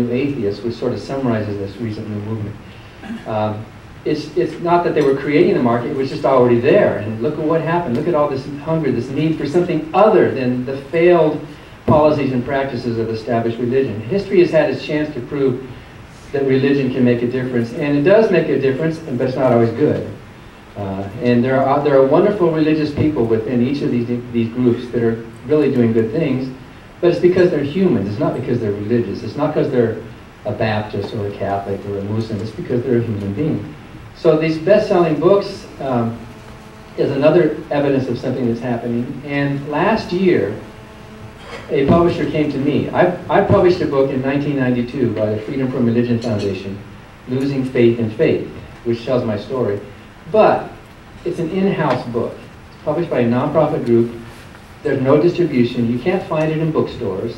New Atheists, which sort of summarizes this recent new movement. It's not that they were creating the market, it was just already there. And look at what happened. Look at all this hunger, this need for something other than the failed policies and practices of established religion. History has had its chance to prove that religion can make a difference, and it does make a difference, but it's not always good. And there are wonderful religious people within each of these groups that are really doing good things, but it's because they're humans. It's not because they're religious. It's not because they're a Baptist or a Catholic or a Muslim. It's because they're a human being. So these best-selling books is another evidence of something that's happening. And last year, a publisher came to me. I published a book in 1992 by the Freedom from Religion Foundation, Losing Faith in Faith, which tells my story. But it's an in-house book. It's published by a nonprofit group. There's no distribution. You can't find it in bookstores.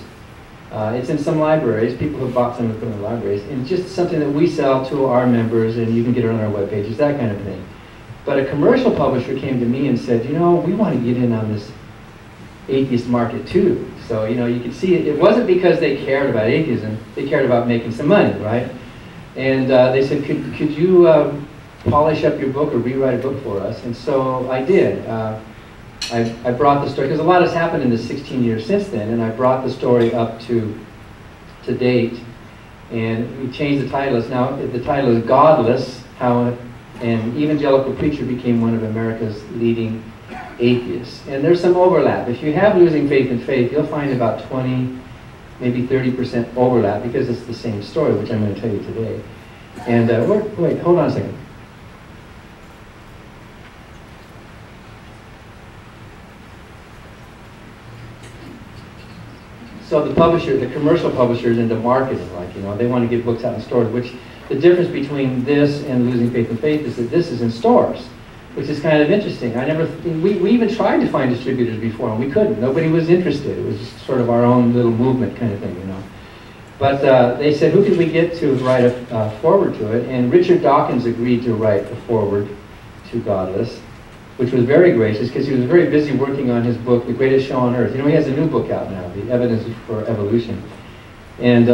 It's in some libraries. People have bought some and put it in libraries. And it's just something that we sell to our members, and you can get it on our webpages, that kind of thing. But a commercial publisher came to me and said, you know, we want to get in on this atheist market too. So, you know, you can see it wasn't because they cared about atheism. They cared about making some money, right? And they said, could you polish up your book or rewrite a book for us? And so I did. I brought the story, because a lot has happened in the 16 years since then, and I brought the story up to date, and we changed the title. Now the title is Godless, How an Evangelical Preacher Became One of America's Leading Atheists. And there's some overlap. If you have Losing Faith in Faith, you'll find about 20, maybe 30% overlap, because it's the same story, which I'm going to tell you today. And wait, hold on a second. So the publisher, the commercial publishers into marketing, like, you know, they want to get books out in stores, which the difference between this and Losing Faith in Faith is that this is in stores, which is kind of interesting. We even tried to find distributors before, and we couldn't. Nobody was interested. It was just sort of our own little movement kind of thing, you know. But they said, who could we get to write a foreword to it? And Richard Dawkins agreed to write a foreword to Godless, which was very gracious, because he was very busy working on his book, The Greatest Show on Earth. You know, he has a new book out now, The Evidence for Evolution. And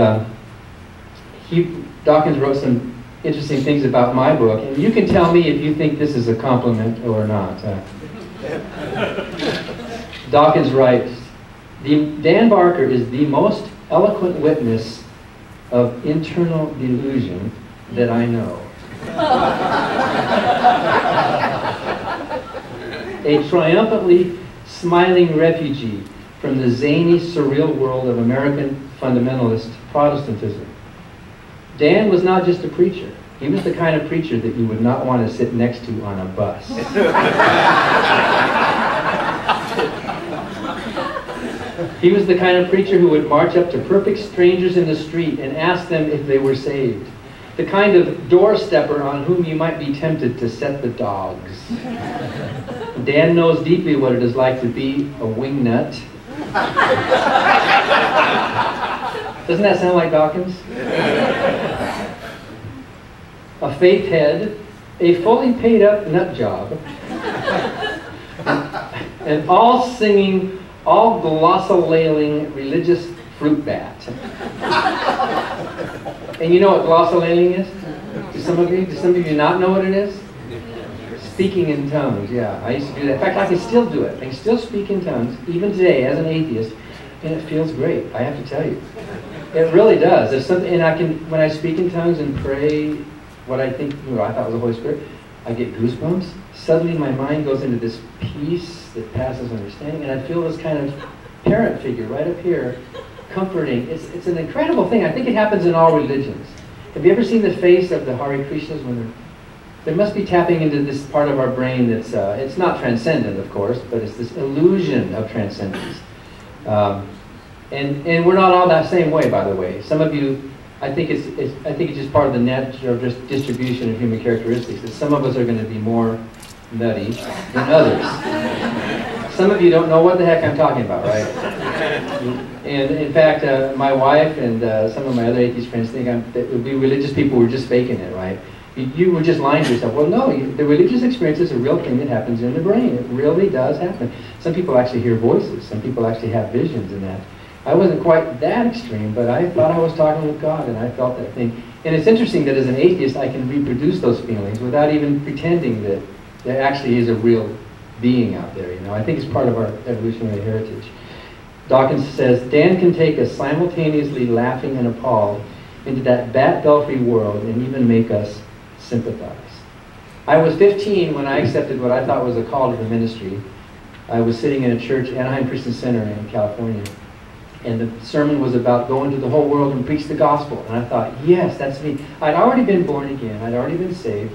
Dawkins wrote some interesting things about my book, and you can tell me if you think this is a compliment or not. Dawkins writes, Dan Barker is the most eloquent witness of internal delusion that I know. A triumphantly smiling refugee from the zany, surreal world of American fundamentalist Protestantism. Dan was not just a preacher. He was the kind of preacher that you would not want to sit next to on a bus. He was the kind of preacher who would march up to perfect strangers in the street and ask them if they were saved. The kind of doorstepper on whom you might be tempted to set the dogs. Dan knows deeply what it is like to be a wingnut. Doesn't that sound like Dawkins? A faith head, a fully paid up nut job, an all singing, all glossolaling religious fruit bat. And you know what glossolaling is? Do some of you not know what it is? Speaking in tongues, yeah. I used to do that. In fact, I can still do it. I can still speak in tongues, even today, as an atheist, and it feels great, I have to tell you. It really does. There's something, and I can, when I speak in tongues and pray what I think, you know, I thought was the Holy Spirit, I get goosebumps. Suddenly my mind goes into this peace that passes understanding, and I feel this kind of parent figure right up here, comforting. It's an incredible thing. I think it happens in all religions. Have you ever seen the face of the Hare Krishnas when they must be tapping into this part of our brain that's, it's not transcendent, of course, but it's this illusion of transcendence. And we're not all that same way, by the way. Some of you, I think it's just part of the natural distribution of human characteristics, that some of us are going to be more nutty than others. Some of you don't know what the heck I'm talking about, right? And in fact, my wife and some of my other atheist friends think that we religious people were just faking it, right? You were just lying to yourself. Well, no, the religious experience is a real thing that happens in the brain. It really does happen. Some people actually hear voices. Some people actually have visions in that. I wasn't quite that extreme, but I thought I was talking with God, and I felt that thing. And it's interesting that as an atheist, I can reproduce those feelings without even pretending that there actually is a real being out there. You know, I think it's part of our evolutionary heritage. Dawkins says, Dan can take us simultaneously laughing and appalled into that bat belfry world and even make us sympathize. I was 15 when I accepted what I thought was a call to the ministry. I was sitting in a church, Anaheim Christian Center in California, and the sermon was about going to the whole world and preach the gospel. And I thought, yes, that's me. I'd already been born again. I'd already been saved.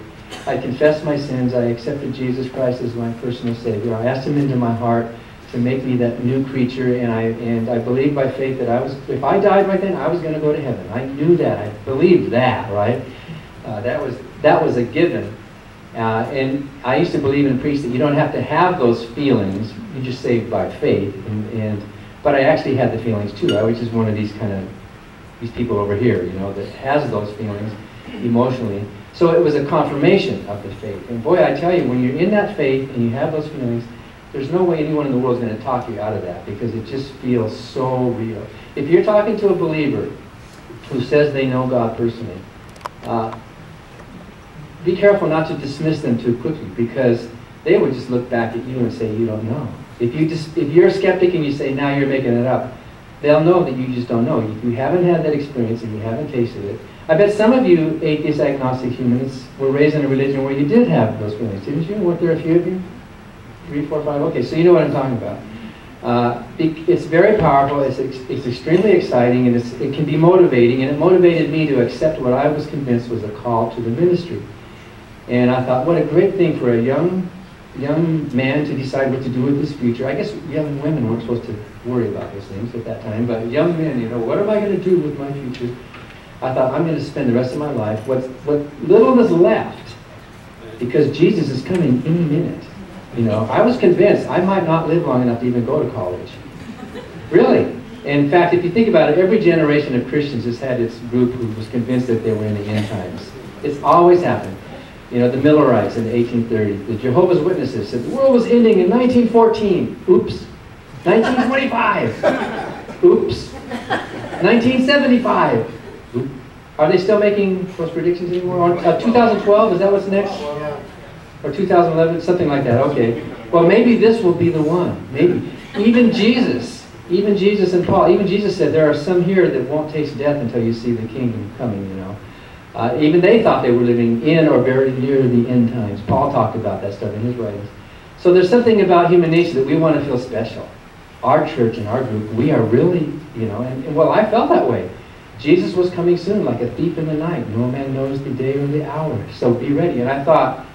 I confessed my sins. I accepted Jesus Christ as my personal Savior. I asked Him into my heart to make me that new creature, and I believed by faith that if I died right then, I was going to go to heaven. I knew that. I believed that, right? That was a given. And I used to believe and preach that you don't have to have those feelings. You're just saved by faith. But I actually had the feelings too. I was just one of these people over here, you know, that has those feelings emotionally. So it was a confirmation of the faith. And boy, I tell you, when you're in that faith and you have those feelings, there's no way anyone in the world is going to talk you out of that, because it just feels so real. If you're talking to a believer who says they know God personally, be careful not to dismiss them too quickly, because they would just look back at you and say, you don't know. If you're a skeptic and you say, now you're making it up, they'll know that you just don't know. You haven't had that experience and you haven't tasted it. I bet some of you atheist, agnostic humans were raised in a religion where you did have those feelings, didn't you? Weren't there a few of you? 3, 4, 5? Okay, so you know what I'm talking about. It's very powerful, it's extremely exciting, and it can be motivating, and it motivated me to accept what I was convinced was a call to the ministry. And I thought, what a great thing for a young man to decide what to do with his future. I guess young women weren't supposed to worry about those things at that time, but young men, you know, what am I going to do with my future? I thought, I'm going to spend the rest of my life, what little is left, because Jesus is coming any minute. You know, I was convinced I might not live long enough to even go to college. Really. In fact, if you think about it, every generation of Christians has had its group who was convinced that they were in the end times. It's always happened. You know, the Millerites in the 1830s, the Jehovah's Witnesses said the world was ending in 1914. Oops. 1925. Oops. 1975. Oops. Are they still making those predictions anymore? 2012, is that what's next? Or 2011, something like that. Okay. Well, maybe this will be the one. Maybe. Even Jesus and Paul, even Jesus said there are some here that won't taste death until you see the kingdom coming, you know. Even they thought they were living in or very near the end times. Paul talked about that stuff in his writings. So there's something about human nature that we want to feel special. Our church and our group, we are really, you know, and well, I felt that way. Jesus was coming soon, like a thief in the night. No man knows the day or the hour. So be ready. And I thought,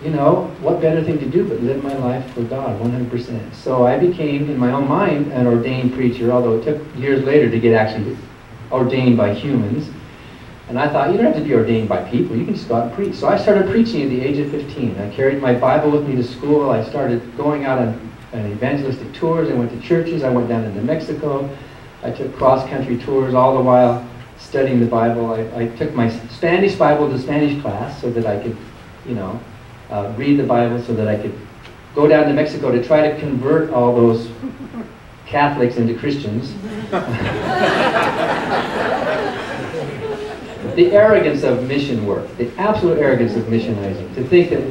you know, what better thing to do but live my life for God, 100%. So I became, in my own mind, an ordained preacher, although it took years later to get actually ordained by humans. And I thought, you don't have to be ordained by people, you can just go out and preach. So I started preaching at the age of 15. I carried my Bible with me to school. I started going out on evangelistic tours. I went to churches. I went down into Mexico. I took cross-country tours, all the while studying the Bible. I took my Spanish Bible to Spanish class so that I could, you know, read the Bible, so that I could go down to Mexico to try to convert all those Catholics into Christians. The arrogance of mission work, the absolute arrogance of missionizing, to think that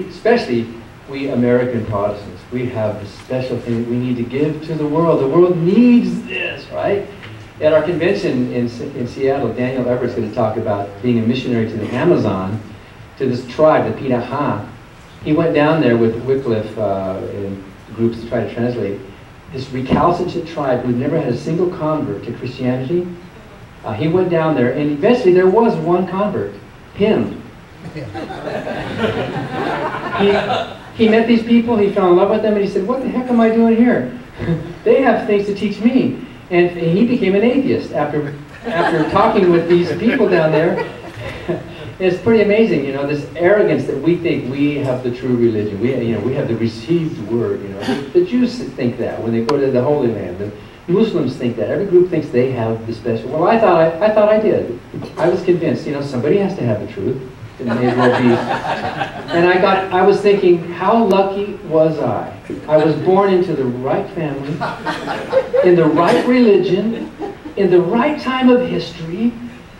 especially we American Protestants, we have this special thing that we need to give to the world. The world needs this, right? At our convention in Seattle, Daniel Everett's going to talk about being a missionary to the Amazon, to this tribe, the Piraha. He went down there with Wycliffe and groups to try to translate. This recalcitrant tribe who never had a single convert to Christianity. He went down there, and eventually there was one convert, him. He met these people, he fell in love with them, and he said, what the heck am I doing here? They have things to teach me. And he became an atheist after talking with these people down there. It's pretty amazing, you know, this arrogance that we think we have the true religion. We have the received word, you know. The Jews think that when they go to the Holy Land. The Muslims think that. Every group thinks they have the special. Well, I thought I did. I was convinced, you know, somebody has to have the truth. It may as well be. And I was thinking, how lucky was I? I was born into the right family. in the right religion, in the right time of history.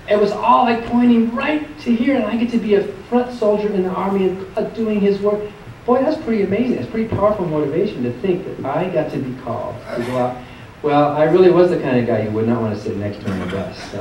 It was all like pointing right to here, and I get to be a front soldier in the army and doing his work. Boy, that's pretty amazing. It's pretty powerful motivation to think that I got to be called to go out. Well, I really was the kind of guy you would not want to sit next to on the bus.